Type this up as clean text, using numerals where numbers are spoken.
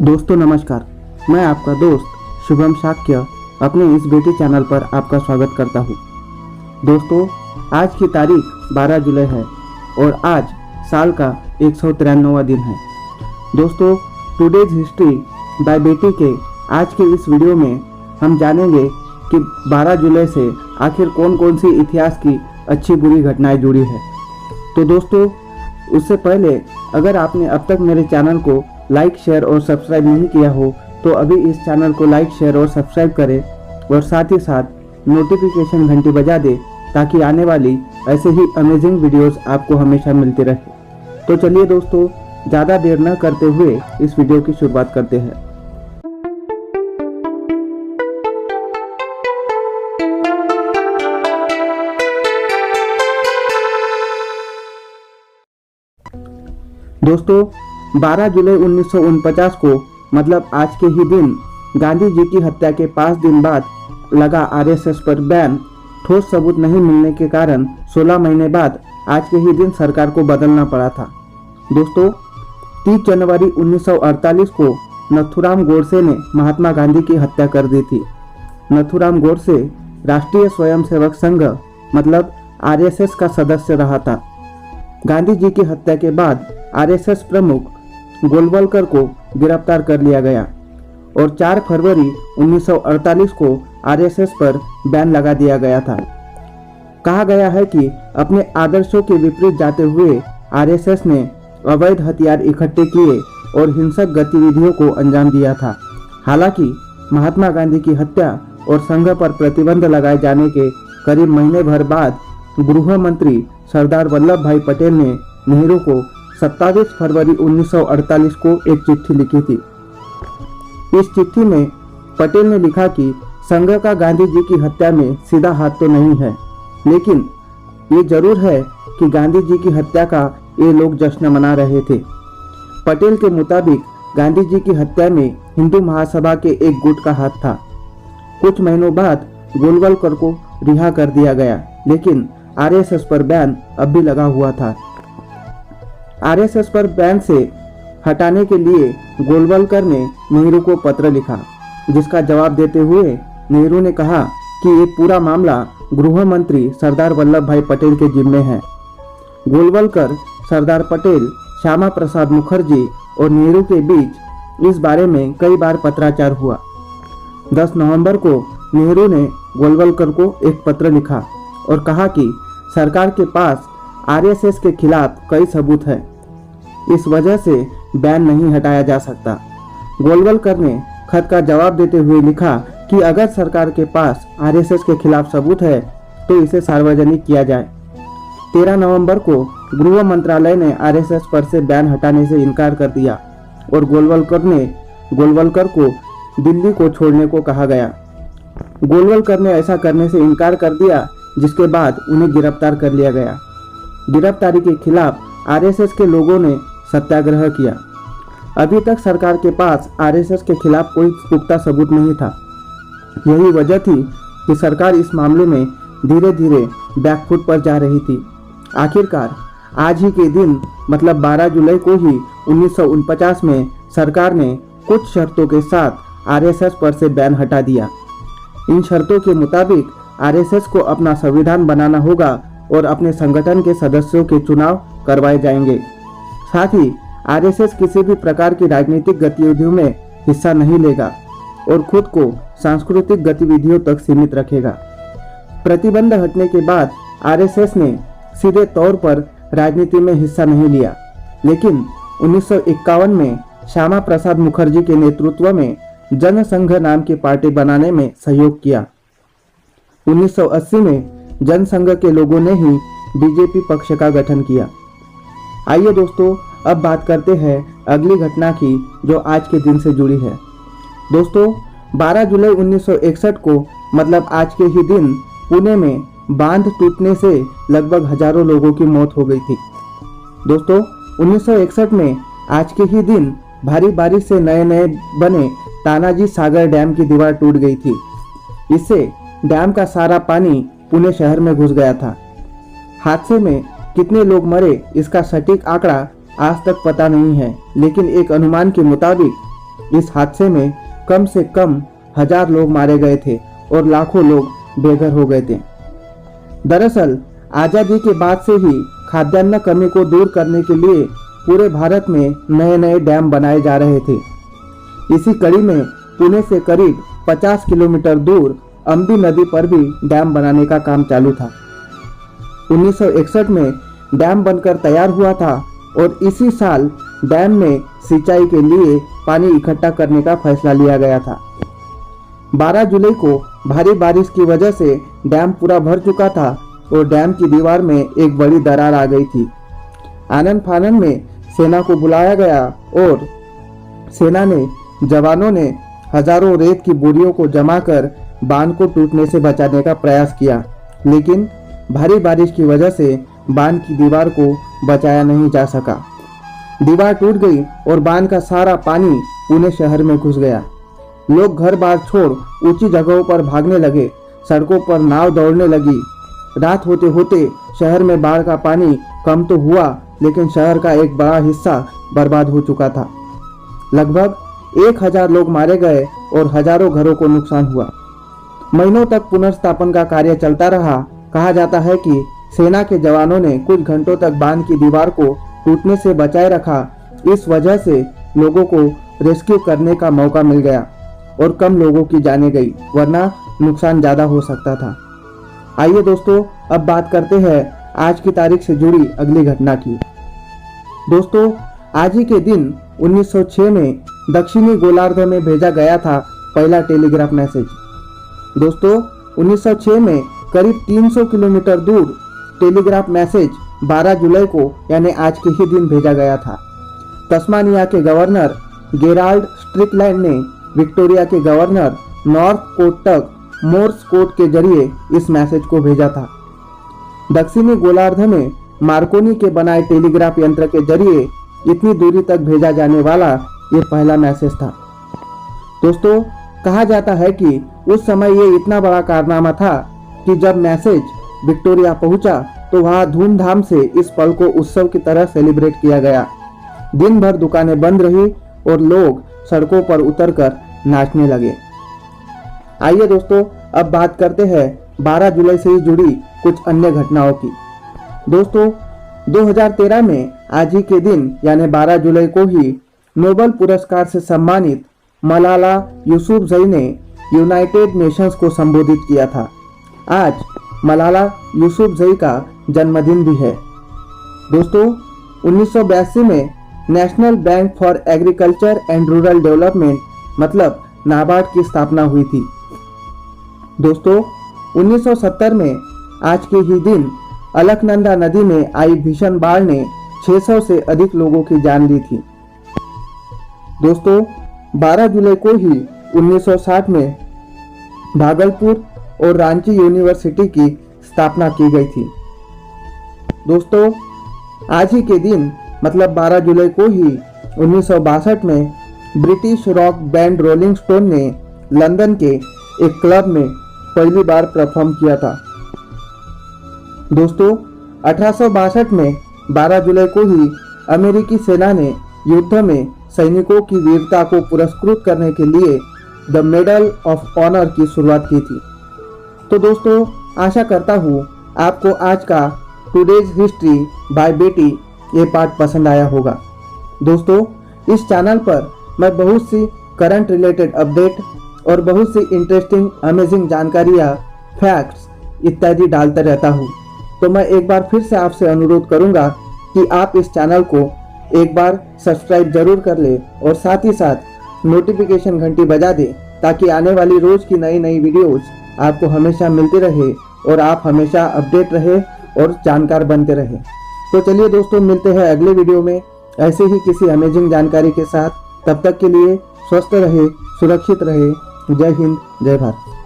दोस्तों नमस्कार, मैं आपका दोस्त शुभम शाक्य अपने इस बेटी चैनल पर आपका स्वागत करता हूँ। दोस्तों, आज की तारीख 12 जुलाई है और आज साल का 193वां दिन है। दोस्तों, टुडेज हिस्ट्री बाय बेटी के आज के इस वीडियो में हम जानेंगे कि 12 जुलाई से आखिर कौन कौन सी इतिहास की अच्छी बुरी घटनाएं जुड़ी है। तो दोस्तों, उससे पहले अगर आपने अब तक मेरे चैनल को लाइक, शेयर और सब्सक्राइब नहीं किया हो तो अभी इस चैनल को लाइक, शेयर और सब्सक्राइब करें और साथ ही साथ नोटिफिकेशन घंटी बजा दें ताकि आने वाली ऐसे ही अमेजिंग वीडियोस आपको हमेशा मिलती रहे। तो चलिए दोस्तों, ज़्यादा देर न करते हुए इस वीडियो की शुरुआत करते हैं। दोस्तों, 12 जुलाई 1949 को मतलब आज के ही दिन गांधी जी की हत्या के 5 दिन बाद लगा आरएसएस पर बैन ठोस सबूत नहीं मिलने के कारण 16 महीने बाद आज के ही दिन सरकार को बदलना पड़ा था। दोस्तों, 30 जनवरी 1948 को नथुराम गोडसे ने महात्मा गांधी की हत्या कर दी थी। नथुराम गोडसे राष्ट्रीय स्वयंसेवक संघ मतलब आरएसएस का सदस्य रहा था। गांधी जी की हत्या के बाद आरएसएस प्रमुख गोलवलकर को गिरफ्तार कर लिया गया और 4 फरवरी 1948 को आरएसएस पर बैन लगा दिया गया था। कहा गया है कि अपने आदर्शों के विपरीत जाते हुए आरएसएस ने अवैध हथियार इकट्ठे किए और हिंसक गतिविधियों को अंजाम दिया था। हालांकि महात्मा गांधी की हत्या और संघ पर प्रतिबंध लगाए जाने के करीब महीने भर बाद गृह मंत्री सरदार वल्लभ भाई पटेल ने नेहरू को 27 फरवरी 1948 को एक चिट्ठी लिखी थी। इस चिट्ठी में पटेल ने लिखा कि संघ का गांधी जी की हत्या में सीधा हाथ तो नहीं है, लेकिन ये जरूर है कि गांधी जी की हत्या का ये लोग जश्न मना रहे थे। पटेल के मुताबिक गांधी जी की हत्या में हिंदू महासभा के एक गुट का हाथ था। कुछ महीनों बाद गोलवलकर को रिहा कर दिया गया, लेकिन आरएसएस पर बैन अब भी लगा हुआ था। आरएसएस पर बैन से हटाने के लिए गोलवलकर ने नेहरू को पत्र लिखा, जिसका जवाब देते हुए नेहरू ने कहा कि ये पूरा मामला गृह मंत्री सरदार वल्लभ भाई पटेल के जिम्मे है। गोलवलकर, सरदार पटेल, श्यामा प्रसाद मुखर्जी और नेहरू के बीच इस बारे में कई बार पत्राचार हुआ। 10 नवंबर को नेहरू ने गोलवलकर को एक पत्र लिखा और कहा कि सरकार के पास आरएसएस के खिलाफ कई सबूत है, इस वजह से बैन नहीं हटाया जा सकता। गोलवलकर ने खत का जवाब देते हुए लिखा कि अगर सरकार के पास आरएसएस के खिलाफ सबूत है तो इसे सार्वजनिक किया जाए। 13 नवंबर को गृह मंत्रालय ने आरएसएस पर से बैन हटाने से इनकार कर दिया और गोलवलकर को दिल्ली को छोड़ने को कहा गया। गोलवलकर ने ऐसा करने से इनकार कर दिया, जिसके बाद उन्हें गिरफ्तार कर लिया गया। गिरफ्तारी के खिलाफ आरएसएस के लोगों ने सत्याग्रह किया। अभी तक सरकार के पास आरएसएस के खिलाफ कोई पुख्ता सबूत नहीं था। यही वजह थी कि सरकार इस मामले में धीरे धीरे बैकफुट पर जा रही थी। आखिरकार आज ही के दिन मतलब 12 जुलाई को ही 1949 में सरकार ने कुछ शर्तों के साथ आरएसएस पर से बैन हटा दिया। इन शर्तों के मुताबिक आरएसएस को अपना संविधान बनाना होगा और अपने संगठन के सदस्यों के चुनाव करवाए जाएंगे। साथ ही आरएसएस किसी भी प्रकार की राजनीतिक गतिविधियों में हिस्सा नहीं लेगा और खुद को सांस्कृतिक गतिविधियों तक सीमित रखेगा। प्रतिबंध हटने के बाद आरएसएस ने सीधे तौर पर राजनीति में हिस्सा नहीं लिया, लेकिन 1951 में श्यामा प्रसाद मुखर्जी के नेतृत्व में जनसंघ नाम की पार्टी बनाने में सहयोग किया। 1980 में जनसंघ के लोगों ने ही बीजेपी पक्ष का गठन किया। आइए दोस्तों, अब बात करते हैं अगली घटना की जो आज के दिन से जुड़ी है। दोस्तों, 12 जुलाई 1961 को मतलब आज के ही दिन पुणे में बांध टूटने से लगभग हजारों लोगों की मौत हो गई थी। दोस्तों, 1961 में आज के ही दिन भारी बारिश से नए बने तानाजी सागर डैम की दीवार टूट गई थी। इससे डैम का सारा पानी पुणे शहर में घुस गया था। हादसे में कितने लोग मरे इसका सटीक आंकड़ा आज तक पता नहीं है, लेकिन एक अनुमान के मुताबिक इस हादसे में कम से कम 1000 लोग मारे गए थे और लाखों लोग बेघर हो गए थे। दरअसल आज़ादी के बाद से ही खाद्यान्न कमी को दूर करने के लिए पूरे भारत में नए नए डैम बनाए जा रहे थे। इसी कड़ी में पुणे से करीब 50 किलोमीटर दूर अम्बी नदी पर भी डैम बनाने का काम चालू था। 1961 में डैम बनकर तैयार हुआ था और इसी साल डैम में सिंचाई के लिए पानी इकट्ठा करने का फैसला लिया गया था। 12 जुलाई को भारी बारिश की वजह से डैम पूरा भर चुका था और डैम की दीवार में एक बड़ी दरार आ गई थी। आनन फानन में सेना को बुलाया गया और सेना ने जवानों ने हजारों रेत की बोरियों को जमा कर बांध को टूटने से बचाने का प्रयास किया, लेकिन भारी बारिश की वजह से बांध की दीवार को बचाया नहीं जा सका। दीवार टूट गई और बांध का सारा पानी पुणे शहर में घुस गया। लोग घर बार छोड़ ऊंची जगहों पर भागने लगे, सड़कों पर नाव दौड़ने लगी। रात होते होते शहर में बाढ़ का पानी कम तो हुआ, लेकिन शहर का एक बड़ा हिस्सा बर्बाद हो चुका था। लगभग 1000 लोग मारे गए और हजारों घरों को नुकसान हुआ। महीनों तक पुनर्स्थापन का कार्य चलता रहा। कहा जाता है कि सेना के जवानों ने कुछ घंटों तक बांध की दीवार को टूटने से बचाए रखा। इस वजह से लोगों को रेस्क्यू करने का मौका मिल गया और कम लोगों की जानें गई, वरना नुकसान ज्यादा हो सकता था। आइए दोस्तों, अब बात करते हैं आज की तारीख से जुड़ी अगली घटना की। दोस्तों, आज ही के दिन 1906 में दक्षिणी गोलार्ध में भेजा गया था पहला टेलीग्राफ मैसेज। दोस्तों, 1906 में करीब 300 किलोमीटर दूर टेलीग्राफ मैसेज 12 जुलाई को यानी आज के ही दिन भेजा गया था। तस्मानिया के गवर्नर गेराल्ड स्ट्रिकलैंड ने विक्टोरिया के गवर्नर नॉर्थ कोट तक मोर्स कोड के जरिए इस मैसेज को भेजा था। दक्षिणी गोलार्ध में मार्कोनी के बनाए टेलीग्राफ यंत्र के जरिए इतनी दूरी तक भेजा जाने वाला ये पहला मैसेज था। दोस्तों, कहा जाता है कि उस समय ये इतना बड़ा कारनामा था कि जब मैसेज विक्टोरिया पहुंचा तो वहां धूमधाम से इस पल को उत्सव की तरह सेलिब्रेट किया गया। दिन भर दुकानें बंद रही और लोग सड़कों पर उतरकर नाचने लगे। आइए दोस्तों, अब बात करते हैं 12 जुलाई से ही जुड़ी कुछ अन्य घटनाओं की। दोस्तों, 2013 में आज ही के दिन यानी 12 जुलाई को ही नोबेल पुरस्कार से सम्मानित मलाला यूसुफजई ने यूनाइटेड नेशंस को संबोधित किया था। आज मलाला यूसुफजई का जन्मदिन भी है। दोस्तों, 1982 में national bank for agriculture and rural development मतलब नाबार्ड की स्थापना हुई थी। दोस्तों, 1970 में आज के ही दिन अलकनंदा नदी में आई भीषण बाढ़ ने 600 से अधिक लोगों की जान ली थी। दोस्तों, 12 जुलाई को ही 1960 में भागलपुर और रांची यूनिवर्सिटी की स्थापना की गई थी। दोस्तों, आज ही के दिन मतलब 12 जुलाई को ही 1962 में British rock band rolling stone ने लंदन के एक क्लब में पहली बार परफॉर्म किया था। दोस्तों, 1862 में 12 जुलाई को ही अमेरिकी सेना ने युद्ध में सैनिकों की वीरता को पुरस्कृत करने के लिए द मेडल ऑफ ऑनर की शुरुआत की थी। तो दोस्तों, आशा करता हूँ आपको आज का टुडेज हिस्ट्री बाय बेटी ये पार्ट पसंद आया होगा। दोस्तों, इस चैनल पर मैं बहुत सी करंट रिलेटेड अपडेट और बहुत सी इंटरेस्टिंग अमेजिंग जानकारियाँ, फैक्ट्स इत्यादि डालता रहता हूँ। तो मैं एक बार फिर से आपसे अनुरोध करूँगा कि आप इस चैनल को एक बार सब्सक्राइब जरूर कर ले और साथ ही साथ नोटिफिकेशन घंटी बजा दे, ताकि आने वाली रोज की नई नई वीडियोस आपको हमेशा मिलती रहे और आप हमेशा अपडेट रहे और जानकार बनते रहे। तो चलिए दोस्तों, मिलते हैं अगले वीडियो में ऐसे ही किसी अमेजिंग जानकारी के साथ। तब तक के लिए स्वस्थ रहे, सुरक्षित रहे। जय हिंद, जय भारत।